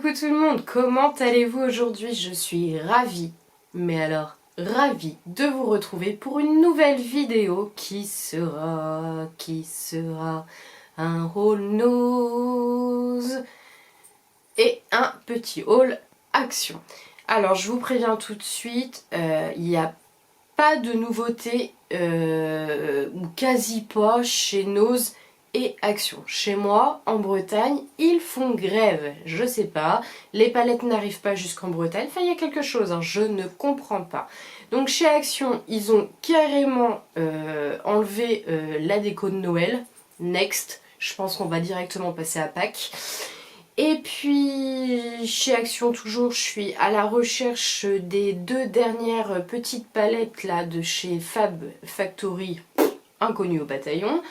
Coucou tout le monde, comment allez-vous aujourd'hui? Je suis ravie, mais alors ravie de vous retrouver pour une nouvelle vidéo qui sera un haul nose et un petit haul action. Alors je vous préviens tout de suite, il n'y a pas de nouveauté ou quasi pas chez Nose et Action. Chez moi, en Bretagne, ils font grève. Je sais pas, les palettes n'arrivent pas jusqu'en Bretagne. Enfin, il y a quelque chose, hein, je ne comprends pas. Donc chez Action, ils ont carrément enlevé la déco de Noël. Next, je pense qu'on va directement passer à Pâques. Et puis chez Action toujours, je suis à la recherche des deux dernières petites palettes là de chez Fab Factory, inconnues au bataillon.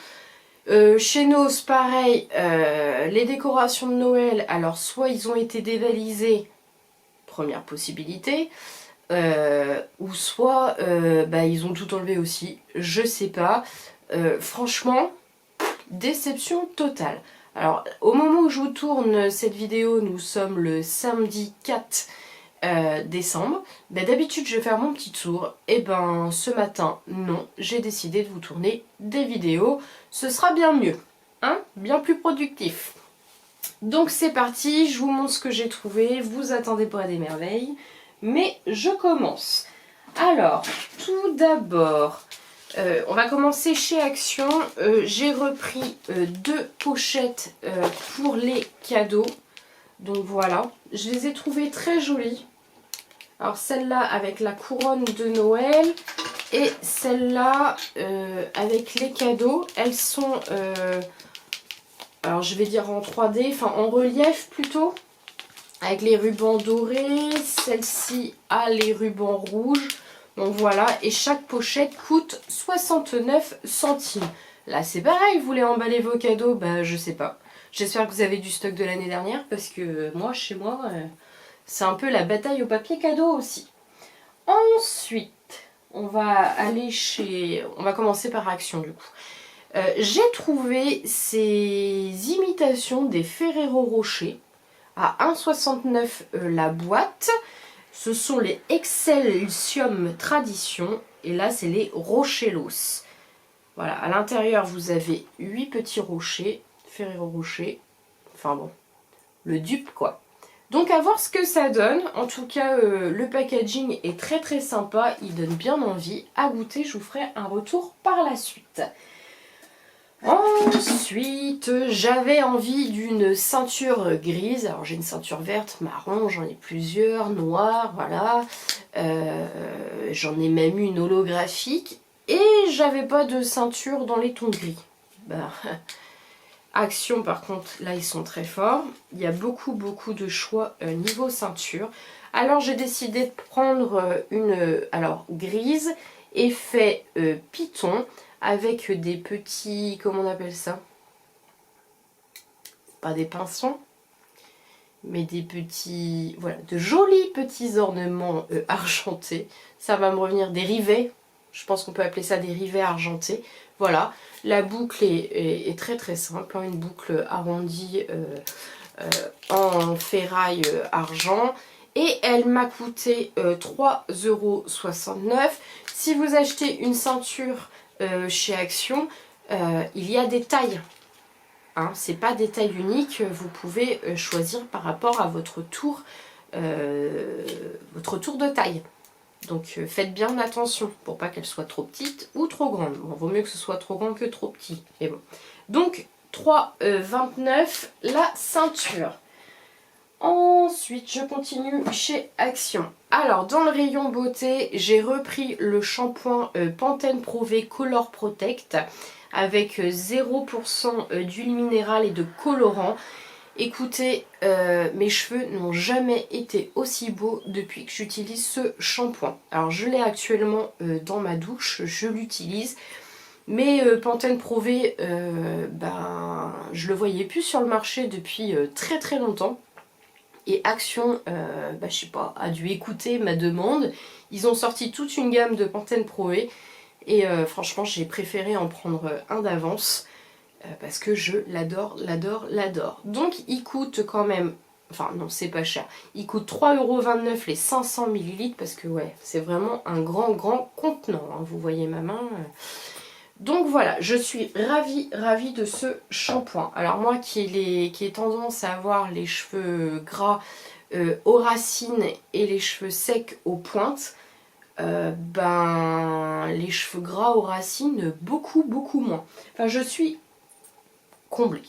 Chez Nose pareil, les décorations de Noël, alors soit ils ont été dévalisés, première possibilité, ou soit ils ont tout enlevé aussi, je sais pas. Franchement, déception totale. Alors, au moment où je vous tourne cette vidéo, nous sommes le samedi 4 décembre. D'habitude, je vais faire mon petit tour. Et ben, ce matin, non, j'ai décidé de vous tourner des vidéos. Ce sera bien mieux, hein, bien plus productif. Donc, c'est parti, je vous montre ce que j'ai trouvé. Vous attendez pas des merveilles, mais je commence. Alors, tout d'abord... on va commencer chez Action. J'ai repris deux pochettes pour les cadeaux. Donc voilà, je les ai trouvées très jolies. Alors celle-là avec la couronne de Noël et celle-là avec les cadeaux. Elles sont, alors je vais dire en 3D, enfin en relief plutôt, avec les rubans dorés. Celle-ci a les rubans rouges. Donc voilà, et chaque pochette coûte 69 centimes. Là c'est pareil, vous voulez emballer vos cadeaux, bah je sais pas. J'espère que vous avez du stock de l'année dernière parce que moi, chez moi, c'est un peu la bataille au papier cadeau aussi. Ensuite, on va commencer par Action du coup. J'ai trouvé ces imitations des Ferrero Rocher à 1,69 la boîte. Ce sont les Excelsium Tradition et là c'est les Rochelos. Voilà, à l'intérieur vous avez 8 petits rochers, Ferrero Rocher, enfin bon, le dupe quoi. Donc à voir ce que ça donne, en tout cas le packaging est très très sympa, il donne bien envie. À goûter, je vous ferai un retour par la suite. Ensuite, j'avais envie d'une ceinture grise. Alors j'ai une ceinture verte, marron, j'en ai plusieurs, noire, voilà. J'en ai même une holographique. Et j'avais pas de ceinture dans les tons gris. Bah, Action par contre, là ils sont très forts. Il y a beaucoup de choix niveau ceinture. Alors j'ai décidé de prendre une grise, effet python. Avec des petits, comment on appelle ça? Pas des pinsons, mais des petits, voilà, de jolis petits ornements argentés. Ça va me revenir des rivets, je pense qu'on peut appeler ça des rivets argentés. Voilà, la boucle est très très simple, hein, une boucle arrondie en ferraille argent. Et elle m'a coûté 3,69 €. Si vous achetez une ceinture chez Action, il y a des tailles. Hein, c'est pas des tailles uniques, vous pouvez choisir par rapport à votre tour de taille. Donc faites bien attention pour pas qu'elle soit trop petite ou trop grande. Bon, vaut mieux que ce soit trop grand que trop petit. Mais bon. Donc 3,29 € la ceinture. Ensuite, je continue chez Action. Alors, dans le rayon beauté, j'ai repris le shampoing Pantene Pro V Color Protect avec 0% d'huile minérale et de colorant. Écoutez, mes cheveux n'ont jamais été aussi beaux depuis que j'utilise ce shampoing. Alors, je l'ai actuellement dans ma douche, je l'utilise. Mais Pantene Pro V, je le voyais plus sur le marché depuis très très longtemps. Et Action, je sais pas, a dû écouter ma demande. Ils ont sorti toute une gamme de Pantene Pro V. Et franchement, j'ai préféré en prendre un d'avance. Parce que je l'adore. Donc il coûte quand même Enfin non, c'est pas cher. Il coûte 3,29 € les 500 ml parce que ouais, c'est vraiment un grand contenant. Hein, vous voyez ma main. Donc voilà, je suis ravie de ce shampoing. Alors moi qui ai tendance à avoir les cheveux gras aux racines et les cheveux secs aux pointes, ben les cheveux gras aux racines beaucoup moins. Enfin je suis comblée.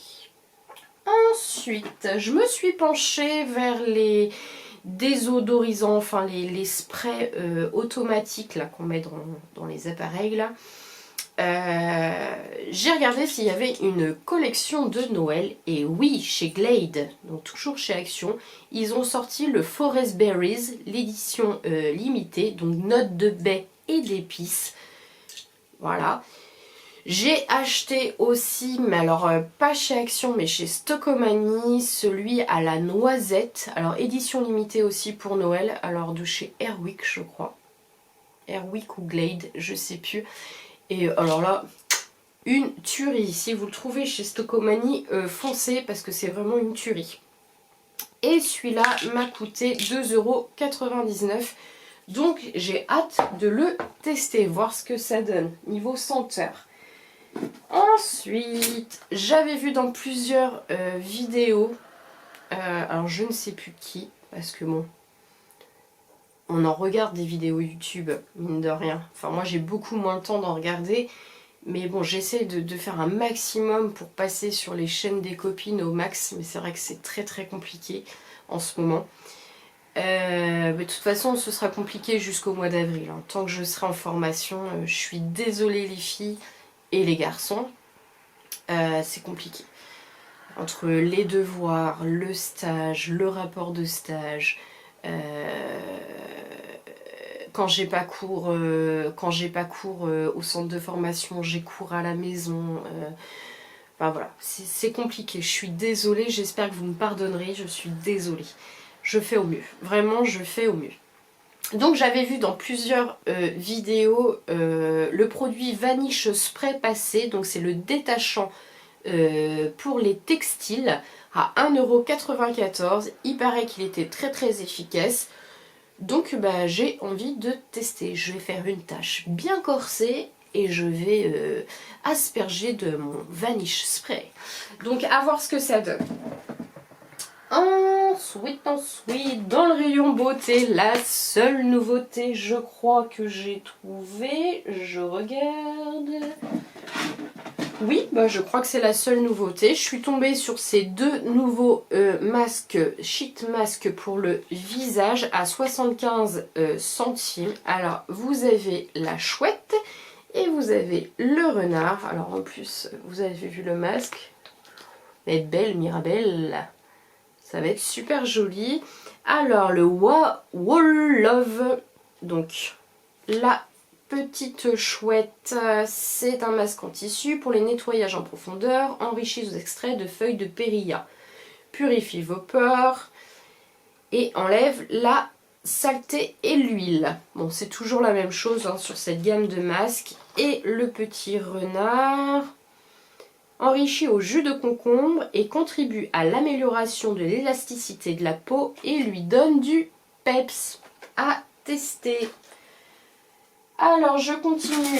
Ensuite, je me suis penchée vers les désodorisants, enfin les sprays automatiques là qu'on met dans les appareils là. J'ai regardé s'il y avait une collection de Noël et oui, chez Glade, donc toujours chez Action, ils ont sorti le Forest Berries, l'édition limitée, donc notes de baie et d'épices. Voilà. J'ai acheté aussi, mais alors pas chez Action mais chez Stockomanie, celui à la noisette, alors édition limitée aussi pour Noël, alors de chez Airwick je crois, Airwick ou Glade, je sais plus. Et alors là, une tuerie. Si vous le trouvez chez Stockomanie, foncez parce que c'est vraiment une tuerie. Et celui-là m'a coûté 2,99 €. Donc j'ai hâte de le tester, voir ce que ça donne niveau senteur. Ensuite, j'avais vu dans plusieurs vidéos, alors je ne sais plus qui, parce que bon, on en regarde des vidéos YouTube, mine de rien. Enfin moi j'ai beaucoup moins le temps d'en regarder, mais bon j'essaie de faire un maximum pour passer sur les chaînes des copines au max, mais c'est vrai que c'est très compliqué en ce moment. Mais de toute façon ce sera compliqué jusqu'au mois d'avril, hein. Tant que je serai en formation, je suis désolée les filles et les garçons, c'est compliqué. Entre les devoirs, le stage, le rapport de stage, quand j'ai pas cours, au centre de formation, j'ai cours à la maison. Enfin voilà, c'est compliqué. Je suis désolée, j'espère que vous me pardonnerez, je suis désolée. Je fais au mieux, vraiment je fais au mieux. Donc j'avais vu dans plusieurs vidéos le produit Vanish Spray Passé, donc c'est le détachant pour les textiles à 1,94 €. Il paraît qu'il était très efficace. Donc bah, j'ai envie de tester. Je vais faire une tâche bien corsée et je vais asperger de mon Vanish Spray. Donc à voir ce que ça donne. Ensuite, dans le rayon beauté, la seule nouveauté, je crois que j'ai trouvé, je regarde. Oui, bah je crois que c'est la seule nouveauté. Je suis tombée sur ces deux nouveaux masques, sheet masques pour le visage à 75 centimes. Alors, vous avez la chouette et vous avez le renard. Alors, en plus, vous avez vu le masque. Elle va être belle, Mirabelle. Ça va être super joli. Alors, le Wall Love. Donc, la petite chouette, c'est un masque en tissu pour les nettoyages en profondeur, enrichi aux extraits de feuilles de périlla. Purifie vos pores et enlève la saleté et l'huile. Bon, c'est toujours la même chose hein, sur cette gamme de masques. Et le petit renard, enrichi au jus de concombre et contribue à l'amélioration de l'élasticité de la peau et lui donne du peps à tester. Alors je continue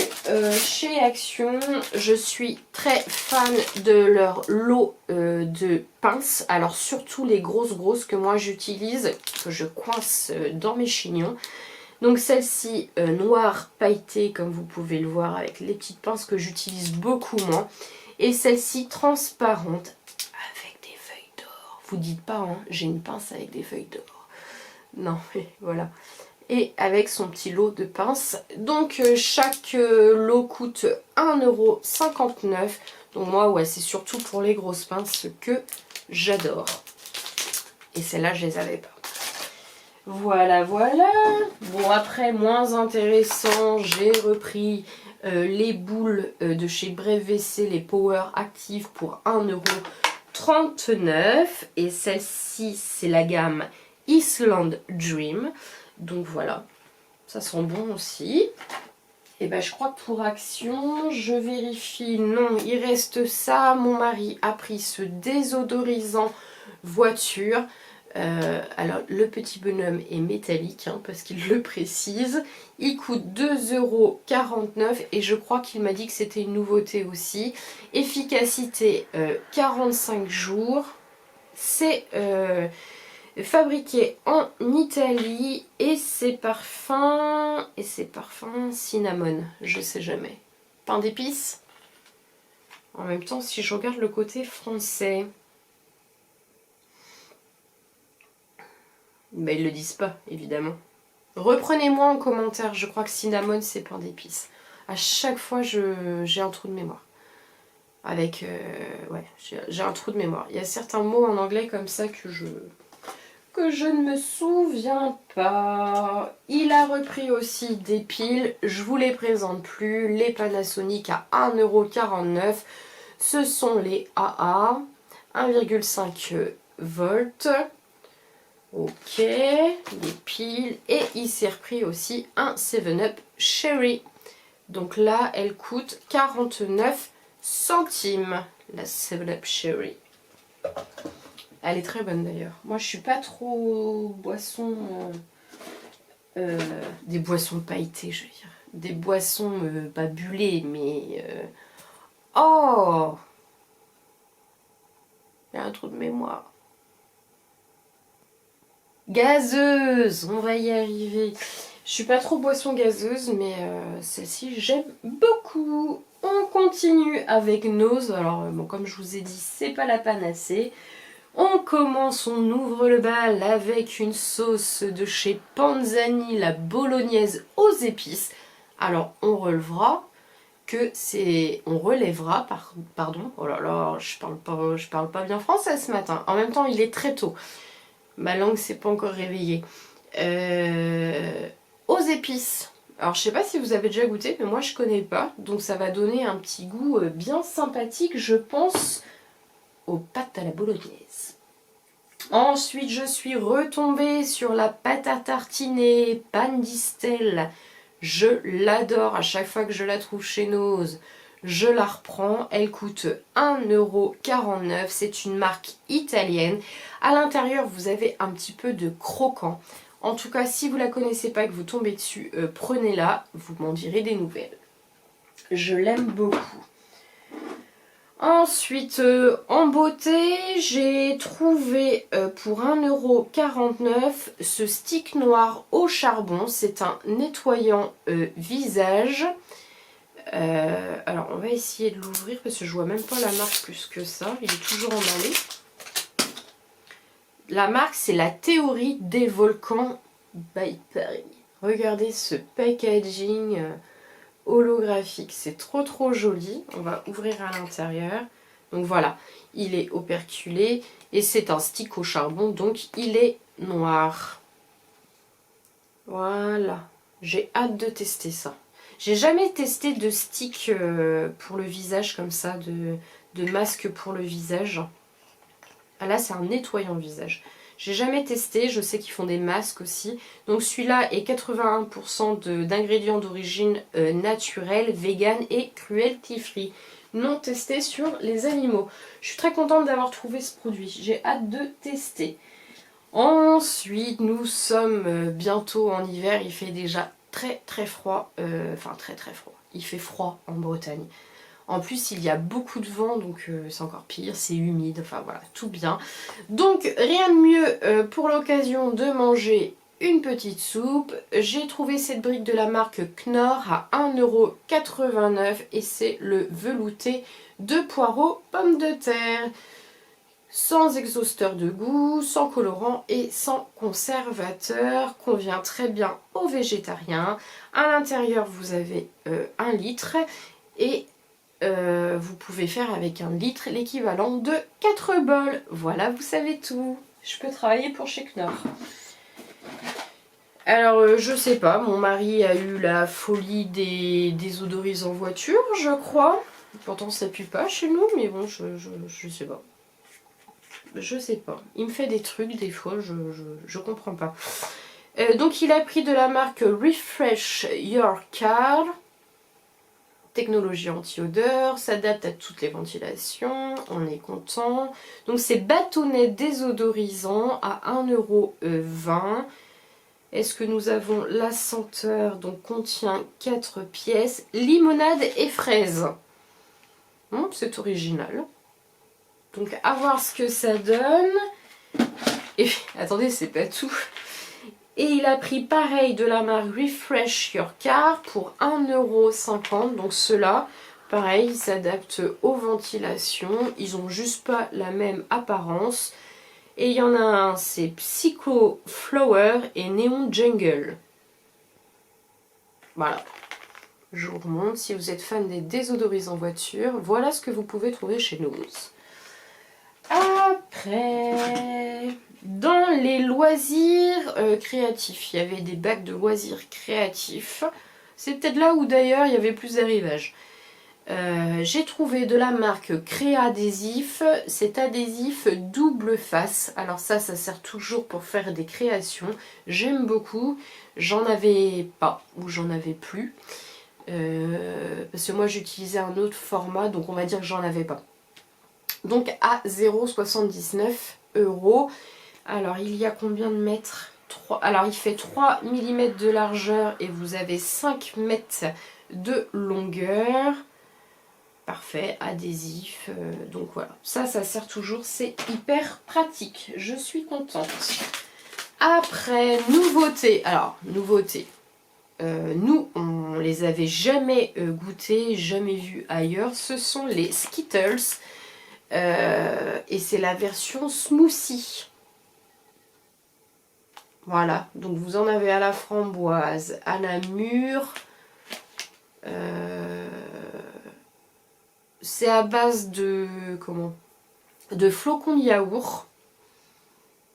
chez Action, je suis très fan de leur lot de pinces, alors surtout les grosses que moi j'utilise, que je coince dans mes chignons. Donc celle-ci noire pailletée comme vous pouvez le voir avec les petites pinces que j'utilise beaucoup moins. Et celle-ci transparente avec des feuilles d'or. Vous dites pas hein, j'ai une pince avec des feuilles d'or. Non, mais voilà. Et avec son petit lot de pinces. Donc chaque lot coûte 1,59 €. Donc moi ouais c'est surtout pour les grosses pinces que j'adore. Et celles-là je les avais pas. Voilà. Bon après moins intéressant, j'ai repris les boules de chez Bref WC, les Power Active pour 1,39 €. Et celle-ci c'est la gamme Island Dream. Donc voilà, ça sent bon aussi. Et ben je crois que pour Action, je vérifie, non, il reste ça. Mon mari a pris ce désodorisant voiture. Alors le petit bonhomme est métallique hein, parce qu'il le précise. Il coûte 2,49 € et je crois qu'il m'a dit que c'était une nouveauté aussi. Efficacité 45 jours. C'est fabriqué en Italie et c'est parfum cinnamon, je sais jamais. Pain d'épices. En même temps, si je regarde le côté français, mais ils le disent pas, évidemment. Reprenez-moi en commentaire, je crois que cinnamon c'est pain d'épices. À chaque fois, j'ai un trou de mémoire. Avec, ouais, j'ai un trou de mémoire. Il y a certains mots en anglais comme ça que je ne me souviens pas. Il a repris aussi des piles, je vous les présente plus, les Panasonic à 1,49 €. Ce sont les AA, 1,5 volts. Ok, les piles. Et il s'est repris aussi un 7-Up Cherry. Donc là, elle coûte 49 centimes, la 7-Up Cherry. Elle est très bonne d'ailleurs. Moi je suis pas trop boisson, des boissons pailletées je veux dire. Des boissons pas bullées mais... Oh, il y a un trou de mémoire. Gazeuse, on va y arriver. Je suis pas trop boisson gazeuse mais celle-ci j'aime beaucoup. On continue avec Nose. Alors bon, comme je vous ai dit c'est pas la panacée. On commence, on ouvre le bal avec une sauce de chez Panzani, la bolognaise aux épices. Alors on relèvera que c'est... On relèvera, pardon, oh là là, je parle pas bien français ce matin. En même temps il est très tôt. Ma langue s'est pas encore réveillée. Aux épices. Alors je sais pas si vous avez déjà goûté, mais moi je connais pas. Donc ça va donner un petit goût bien sympathique, je pense, aux pâtes à la bolognaise. Ensuite, je suis retombée sur la pâte à tartiner Pan Distel. Je l'adore, à chaque fois que je la trouve chez Nose, je la reprends. Elle coûte 1,49 €. C'est une marque italienne. À l'intérieur, vous avez un petit peu de croquant. En tout cas, si vous ne la connaissez pas et que vous tombez dessus, prenez-la. Vous m'en direz des nouvelles. Je l'aime beaucoup. Ensuite, en beauté, j'ai trouvé pour 1,49 € ce stick noir au charbon. C'est un nettoyant visage. Alors, on va essayer de l'ouvrir parce que je vois même pas la marque plus que ça. Il est toujours emballé. La marque, c'est la Théorie des volcans by Paris. Regardez ce packaging holographique, c'est trop joli. On va ouvrir à l'intérieur. Donc voilà, il est operculé et c'est un stick au charbon, donc il est noir. Voilà, j'ai hâte de tester ça. J'ai jamais testé de stick pour le visage comme ça, de masque pour le visage. Ah là, c'est un nettoyant visage. J'ai jamais testé, je sais qu'ils font des masques aussi. Donc celui-là est 81% d'ingrédients d'origine naturelle, vegan et cruelty free. Non testé sur les animaux. Je suis très contente d'avoir trouvé ce produit. J'ai hâte de tester. Ensuite, nous sommes bientôt en hiver. Il fait déjà très froid. Enfin très froid. Il fait froid en Bretagne. En plus, il y a beaucoup de vent, donc c'est encore pire, c'est humide, enfin voilà, tout bien. Donc, rien de mieux pour l'occasion de manger une petite soupe. J'ai trouvé cette brique de la marque Knorr à 1,89 € et c'est le velouté de poireaux pommes de terre. Sans exhausteur de goût, sans colorant et sans conservateur. Convient très bien aux végétariens. À l'intérieur, vous avez 1 litre et... vous pouvez faire avec 1 litre l'équivalent de 4 bols. Voilà, vous savez tout. Je peux travailler pour chez Knorr. Alors, je sais pas, mon mari a eu la folie des odorisants voiture, je crois. Pourtant, ça pue pas chez nous, mais bon, je sais pas. Je sais pas. Il me fait des trucs, des fois, je comprends pas. Donc, il a pris de la marque Refresh Your Car. technologie anti-odeur, s'adapte à toutes les ventilations, on est content. Donc c'est bâtonnet désodorisant à 1,20 €. Est-ce que nous avons la senteur? Donc contient 4 pièces, limonade et fraise. C'est original. Donc à voir ce que ça donne. Et attendez, c'est pas tout. Et il a pris pareil de la marque Refresh Your Car pour 1,50 €. Donc ceux-là, pareil, ils s'adaptent aux ventilations. Ils ont juste pas la même apparence. Et il y en a un, c'est Psycho Flower et Neon Jungle. Voilà. Je vous remontre, si vous êtes fan des désodorisants voiture, voilà ce que vous pouvez trouver chez nous. Après, dans les loisirs créatifs, il y avait des bacs de loisirs créatifs. C'est peut-être là où d'ailleurs il y avait plus d'arrivages. J'ai trouvé de la marque Créadésif, cet adhésif double face. Alors ça sert toujours pour faire des créations. J'aime beaucoup. J'en avais pas ou j'en avais plus. Parce que moi j'utilisais un autre format, donc on va dire que j'en avais pas. Donc à 0,79 €. Alors il y a combien de mètres? Alors il fait 3 mm de largeur et vous avez 5 mètres de longueur. Parfait, adhésif, donc voilà, ça sert toujours, c'est hyper pratique, je suis contente. Après, nouveautés, alors nouveautés, nous on les avait jamais goûtés, jamais vus ailleurs, ce sont les Skittles, et c'est la version smoothie. Voilà, donc vous en avez à la framboise, à la mûre, c'est à base de de flocons de yaourt.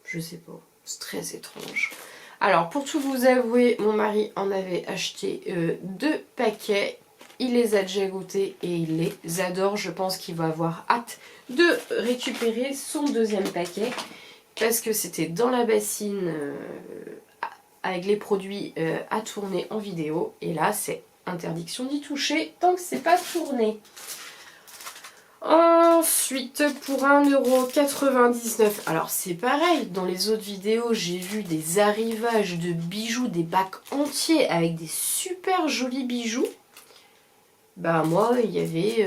Je sais pas, c'est très étrange. Alors pour tout vous avouer, mon mari en avait acheté 2 paquets. Il les a déjà goûtés et il les adore. Je pense qu'il va avoir hâte de récupérer son 2e paquet. Parce que c'était dans la bassine avec les produits à tourner en vidéo. Et là c'est interdiction d'y toucher tant que c'est pas tourné. Ensuite, pour 1,99 €, alors c'est pareil, dans les autres vidéos, j'ai vu des arrivages de bijoux, des bacs entiers avec des super jolis bijoux. Bah moi, il y avait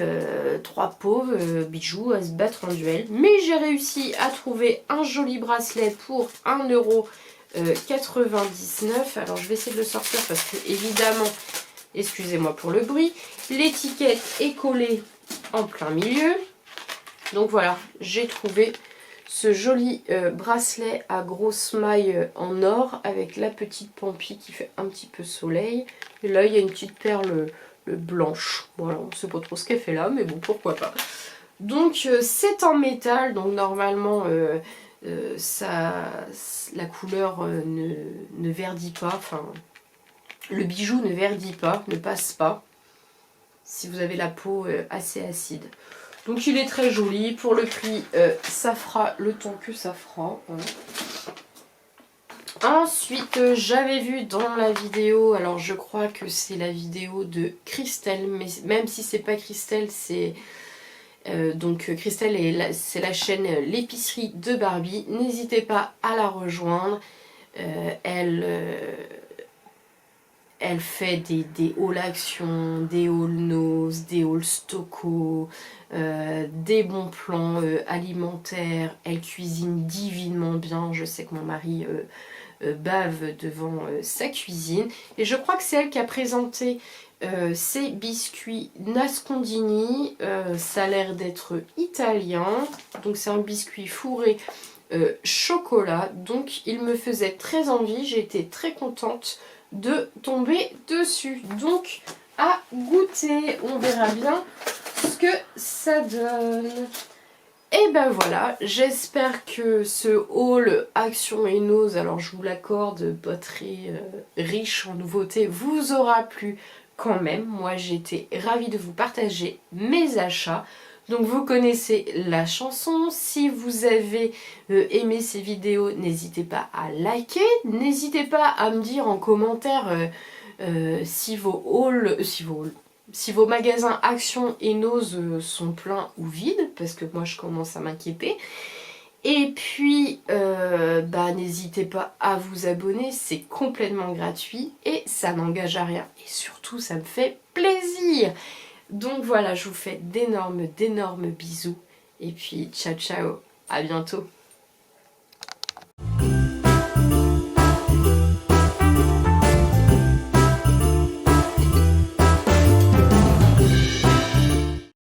3 pauvres bijoux à se battre en duel. Mais j'ai réussi à trouver un joli bracelet pour 1,99 €. Alors je vais essayer de le sortir parce que évidemment, excusez-moi pour le bruit, l'étiquette est collée en plein milieu. Donc voilà, j'ai trouvé ce joli bracelet à grosse maille en or avec la petite pampille qui fait un petit peu soleil. Et là, il y a une petite perle blanche. Voilà, on ne sait pas trop ce qu'elle fait là, mais bon, pourquoi pas. Donc c'est en métal, donc normalement la couleur ne verdit pas, enfin le bijou ne verdit pas, ne passe pas. Si vous avez la peau assez acide. Donc il est très joli. Pour le prix, ça fera le temps que ça fera. Voilà. Ensuite, j'avais vu dans la vidéo, alors je crois que c'est la vidéo de Christelle, mais même si c'est pas Christelle, c'est... donc Christelle, c'est la chaîne L'épicerie de Barbie. N'hésitez pas à la rejoindre. Elle fait des hauls actions, des hauls nose, des hauls stoco, des bons plans alimentaires. Elle cuisine divinement bien. Je sais que mon mari bave devant sa cuisine. Et je crois que c'est elle qui a présenté ces biscuits Nascondini. Ça a l'air d'être italien. Donc c'est un biscuit fourré chocolat. Donc il me faisait très envie. J'étais très contente de tomber dessus. Donc à goûter, on verra bien ce que ça donne. Et ben voilà, j'espère que ce haul Action et Nose, alors je vous l'accorde, pas très riche en nouveautés, vous aura plu quand même. Moi j'étais ravie de vous partager mes achats. Donc vous connaissez la chanson, si vous avez aimé ces vidéos, n'hésitez pas à liker, n'hésitez pas à me dire en commentaire si vos hauls, si vos magasins Action et Nose sont pleins ou vides, parce que moi je commence à m'inquiéter. Et puis, n'hésitez pas à vous abonner, c'est complètement gratuit et ça n'engage à rien. Et surtout, ça me fait plaisir. Donc voilà, je vous fais d'énormes bisous. Et puis, ciao ciao, à bientôt.